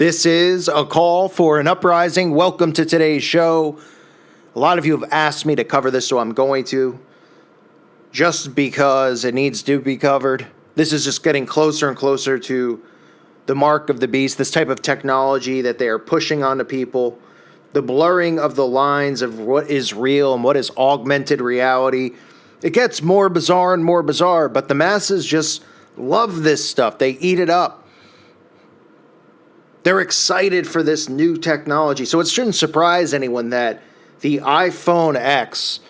This is a call for an uprising. Welcome to today's show. A lot of you have asked me to cover this, so I'm going to. Just because it needs to be covered. This is just getting closer and closer to the mark of the beast, this type of technology that they are pushing onto people. The blurring of the lines of what is real and what is augmented reality. It gets more bizarre and more bizarre, but the masses just love this stuff. They eat it up. They're excited for this new technology. So it shouldn't surprise anyone that the iPhone X,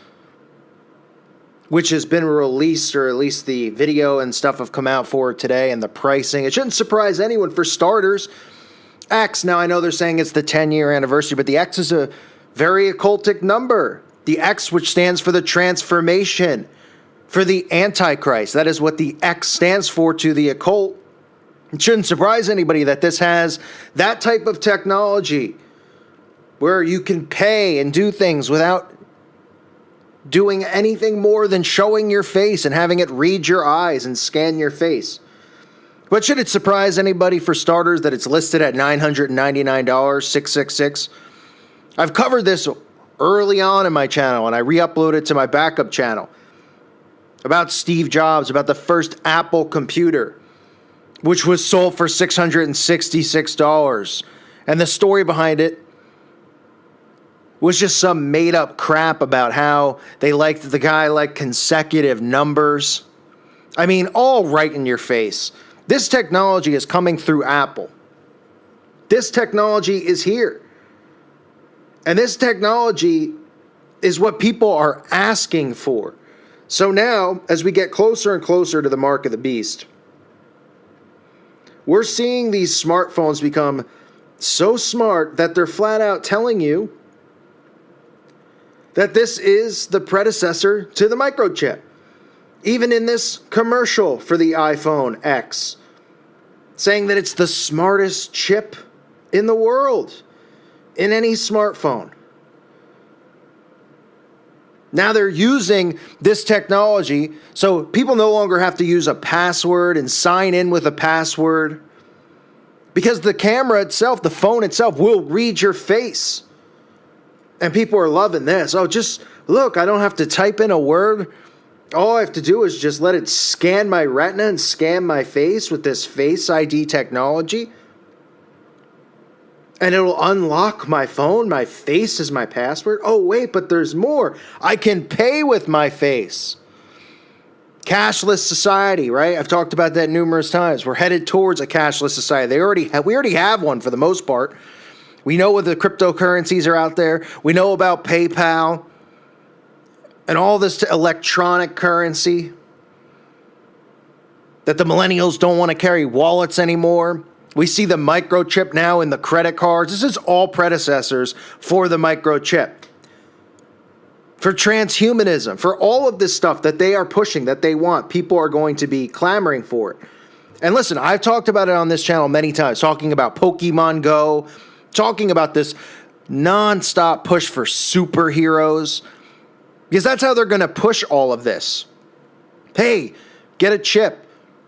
which has been released, or at least the video and stuff have come out for today, and the pricing, it shouldn't surprise anyone. For starters, X, now I know they're saying it's the 10-year anniversary, but the X is a very occultic number. The X, which stands for the transformation, for the Antichrist. That is what the X stands for to the occult. It shouldn't surprise anybody that this has that type of technology where you can pay and do things without doing anything more than showing your face and having it read your eyes and scan your face. But should it surprise anybody, for starters, that it's listed at $999, $666? I've covered this early on in my channel, and I re-uploaded it to my backup channel about Steve Jobs, about the first Apple computer, which was sold for $666. And the story behind it was just some made-up crap about how they liked the guy liked consecutive numbers. I mean, all right in your face. This technology is coming through Apple. This technology is here. And this technology is what people are asking for. So now, as we get closer and closer to the mark of the beast, we're seeing these smartphones become so smart that they're flat out telling you that this is the predecessor to the microchip. Even in this commercial for the iPhone X, saying that it's the smartest chip in the world, in any smartphone. Now they're using this technology so people no longer have to use a password and sign in with a password, because the camera itself, the phone itself, will read your face. And people are loving this. Oh, just look, I don't have to type in a word. All I have to do is just let it scan my retina and scan my face with this Face ID technology. And it'll unlock my phone. My face is my password. Oh, wait, but there's more. I can pay with my face. Cashless society, right? I've talked about that numerous times. We're headed towards a cashless society. We already have one for the most part. We know what the cryptocurrencies are out there. We know about PayPal and all this electronic currency, that the millennials don't want to carry wallets anymore. We see the microchip now in the credit cards. This is all predecessors for the microchip, for transhumanism, for all of this stuff that they are pushing, that they want. People are going to be clamoring for it. And listen, I've talked about it on this channel many times, talking about Pokemon Go, talking about this nonstop push for superheroes, because that's how they're going to push all of this. Hey, get a chip.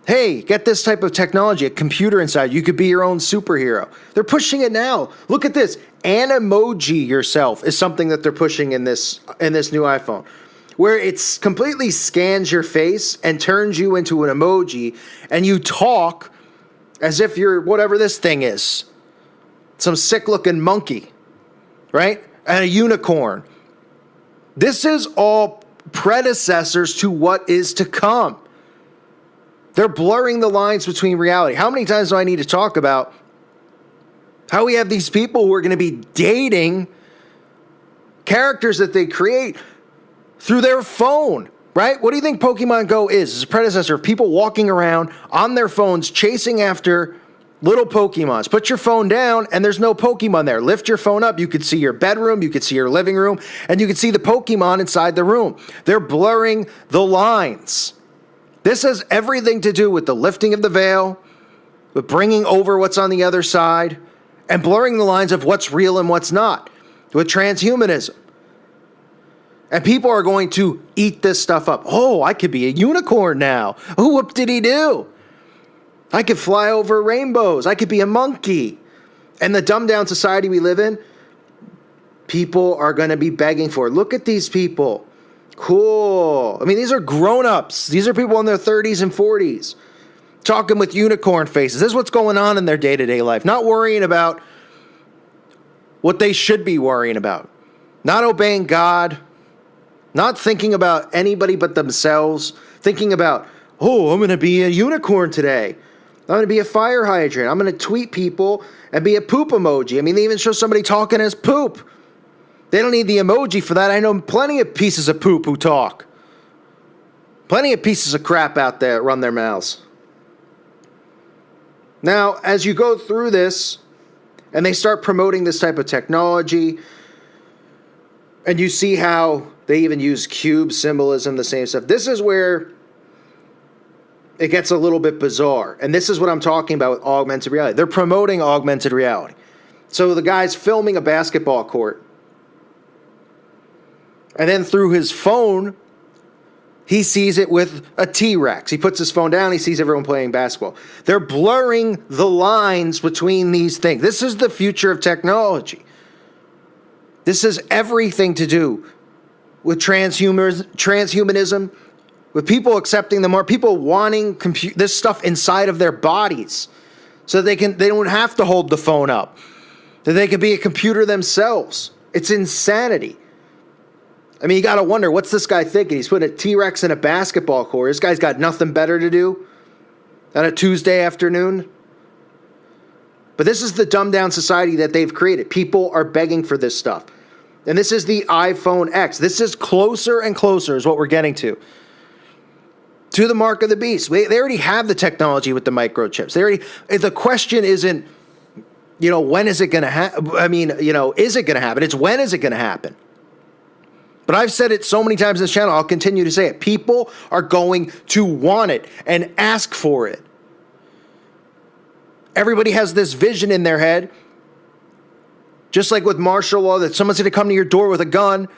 Hey, get this type of technology, a computer inside. You could be your own superhero. They're pushing it now. Look at this. Animoji yourself is something that they're pushing in this new iPhone, where it completely scans your face and turns you into an emoji, and you talk as if you're whatever this thing is. Some sick-looking monkey, right? And a unicorn. This is all predecessors to what is to come. They're blurring the lines between reality. How many times do I need to talk about how we have these people who are going to be dating characters that they create through their phone, right? What do you think Pokemon Go is? It's a predecessor of people walking around on their phones chasing after little Pokemons. Put your phone down and there's no Pokemon there. Lift your phone up. You could see your bedroom. You could see your living room. And you could see the Pokemon inside the room. They're blurring the lines. This has everything to do with the lifting of the veil, with bringing over what's on the other side, and blurring the lines of what's real and what's not, with transhumanism. And people are going to eat this stuff up. Oh, I could be a unicorn now. Oh, whoop did he do? I could fly over rainbows. I could be a monkey. And the dumbed down society we live in, people are going to be begging for it. Look at these people. Cool. I mean, these are grown-ups. These are people in their 30s and 40s talking with unicorn faces. This is what's going on in their day-to-day life. Not worrying about what they should be worrying about. Not obeying God. Not thinking about anybody but themselves. Thinking about, oh, I'm going to be a unicorn today. I'm going to be a fire hydrant. I'm going to tweet people and be a poop emoji. I mean, they even show somebody talking as poop. They don't need the emoji for that. I know plenty of pieces of poop who talk. Plenty of pieces of crap out there that run their mouths. Now, as you go through this, and they start promoting this type of technology, and you see how they even use cube symbolism, the same stuff. This is where it gets a little bit bizarre. And this is what I'm talking about with augmented reality. They're promoting augmented reality. So the guy's filming a basketball court. And then through his phone, he sees it with a T-Rex. He puts his phone down, he sees everyone playing basketball. They're blurring the lines between these things. This is the future of technology. This is everything to do with transhumanism, with people accepting the mark, people wanting this stuff inside of their bodies so they don't have to hold the phone up, that they can be a computer themselves. It's insanity. I mean, you got to wonder, what's this guy thinking? He's putting a T-Rex in a basketball court. This guy's got nothing better to do on a Tuesday afternoon. But this is the dumbed down society that they've created. People are begging for this stuff. And this is the iPhone X. This is closer and closer is what we're getting to the mark of the beast. They already have the technology with the microchips. The question isn't, when is it going to happen? I mean, is it going to happen? It's when is it going to happen? But I've said it so many times in this channel, I'll continue to say it. People are going to want it and ask for it. Everybody has this vision in their head, just like with martial law, that someone's going to come to your door with a gun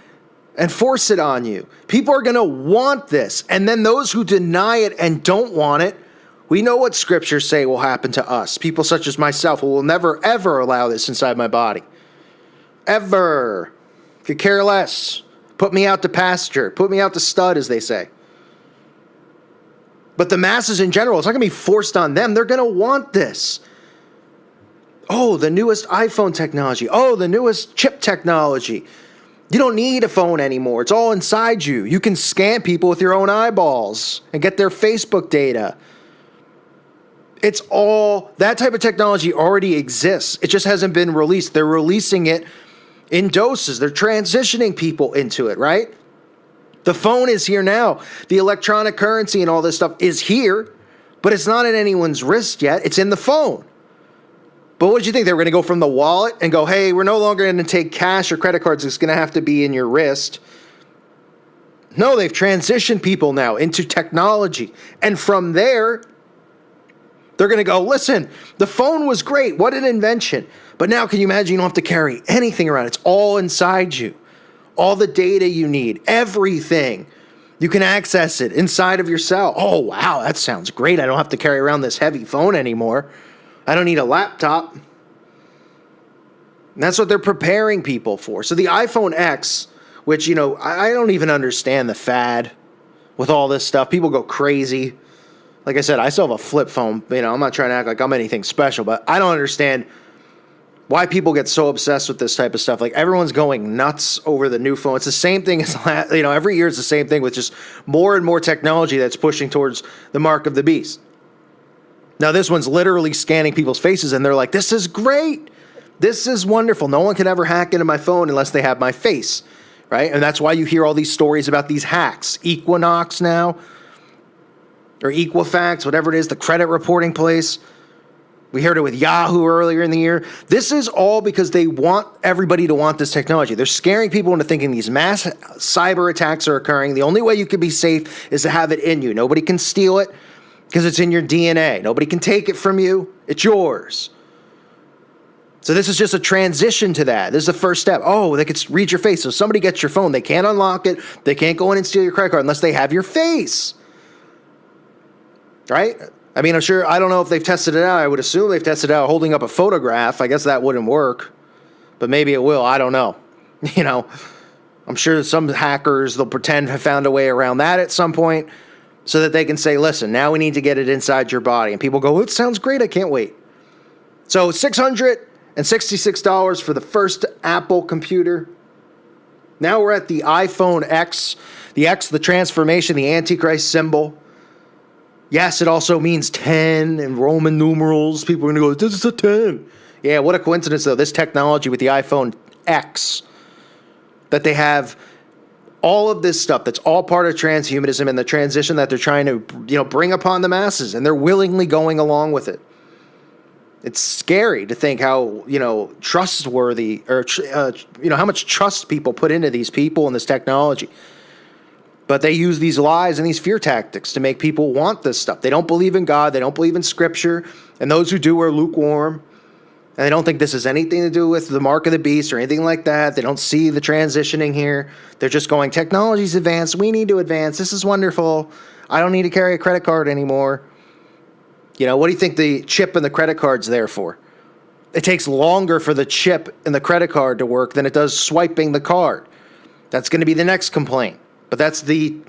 and force it on you. People are going to want this. And then those who deny it and don't want it, we know what scriptures say will happen to us. People such as myself who will never, ever allow this inside my body. Ever. Could care less. Put me out to pasture. Put me out to stud, as they say. But the masses in general, it's not going to be forced on them. They're going to want this. Oh, the newest iPhone technology. Oh, the newest chip technology. You don't need a phone anymore. It's all inside you. You can scan people with your own eyeballs and get their Facebook data. It's all, that type of technology already exists. It just hasn't been released. They're releasing it in doses. They're transitioning people into it, right? The phone is here now. The electronic currency and all this stuff is here, but it's not in anyone's wrist yet. It's in the phone. But what did you think? They were going to go from the wallet and go, hey, we're no longer going to take cash or credit cards. It's going to have to be in your wrist. No, they've transitioned people now into technology. And from there, they're going to go, listen, the phone was great. What an invention. But now can you imagine you don't have to carry anything around? It's all inside you. All the data you need, everything. You can access it inside of your cell. Oh, wow, that sounds great. I don't have to carry around this heavy phone anymore. I don't need a laptop. And that's what they're preparing people for. So the iPhone X, which, I don't even understand the fad with all this stuff. People go crazy. Like I said, I still have a flip phone. I'm not trying to act like I'm anything special, but I don't understand why people get so obsessed with this type of stuff. Like, everyone's going nuts over the new phone. It's the same thing as, every year it's the same thing with just more and more technology that's pushing towards the mark of the beast. Now, this one's literally scanning people's faces, and they're like, this is great. This is wonderful. No one can ever hack into my phone unless they have my face, right? And that's why you hear all these stories about these hacks. Equinox now, or Equifax, whatever it is, the credit reporting place. We heard it with Yahoo earlier in the year. This is all because they want everybody to want this technology. They're scaring people into thinking these mass cyber attacks are occurring. The only way you can be safe is to have it in you. Nobody can steal it because it's in your DNA. Nobody can take it from you. It's yours. So this is just a transition to that. This is the first step. Oh, they could read your face. So somebody gets your phone. They can't unlock it. They can't go in and steal your credit card unless they have your face. Right? I mean, I'm sure, I don't know if they've tested it out. I would assume they've tested it out holding up a photograph. I guess that wouldn't work, but maybe it will. I don't know. You know, I'm sure some hackers, they'll pretend have found a way around that at some point so that they can say, listen, now we need to get it inside your body. And people go, it sounds great. I can't wait. So $666 for the first Apple computer. Now we're at the iPhone X. The X, the transformation, the Antichrist symbol. Yes, it also means 10 in Roman numerals. People are going to go, this is a 10. Yeah, what a coincidence, though. This technology with the iPhone X, that they have all of this stuff that's all part of transhumanism and the transition that they're trying to, bring upon the masses, and they're willingly going along with it. It's scary to think how, trustworthy or, how much trust people put into these people and this technology. But they use these lies and these fear tactics to make people want this stuff. They don't believe in God. They don't believe in Scripture. And those who do are lukewarm. And they don't think this has anything to do with the mark of the beast or anything like that. They don't see the transitioning here. They're just going, technology's advanced. We need to advance. This is wonderful. I don't need to carry a credit card anymore. What do you think the chip and the credit card's there for? It takes longer for the chip and the credit card to work than it does swiping the card. That's going to be the next complaint. But that's the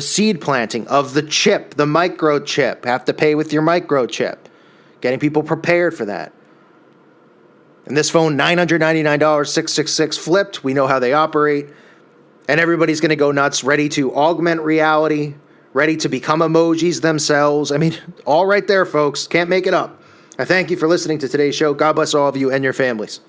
seed planting of the chip, the microchip. Have to pay with your microchip. Getting people prepared for that. And this phone, $999, $666 flipped. We know how they operate. And everybody's going to go nuts, ready to augment reality, ready to become emojis themselves. I mean, all right there, folks. Can't make it up. I thank you for listening to today's show. God bless all of you and your families.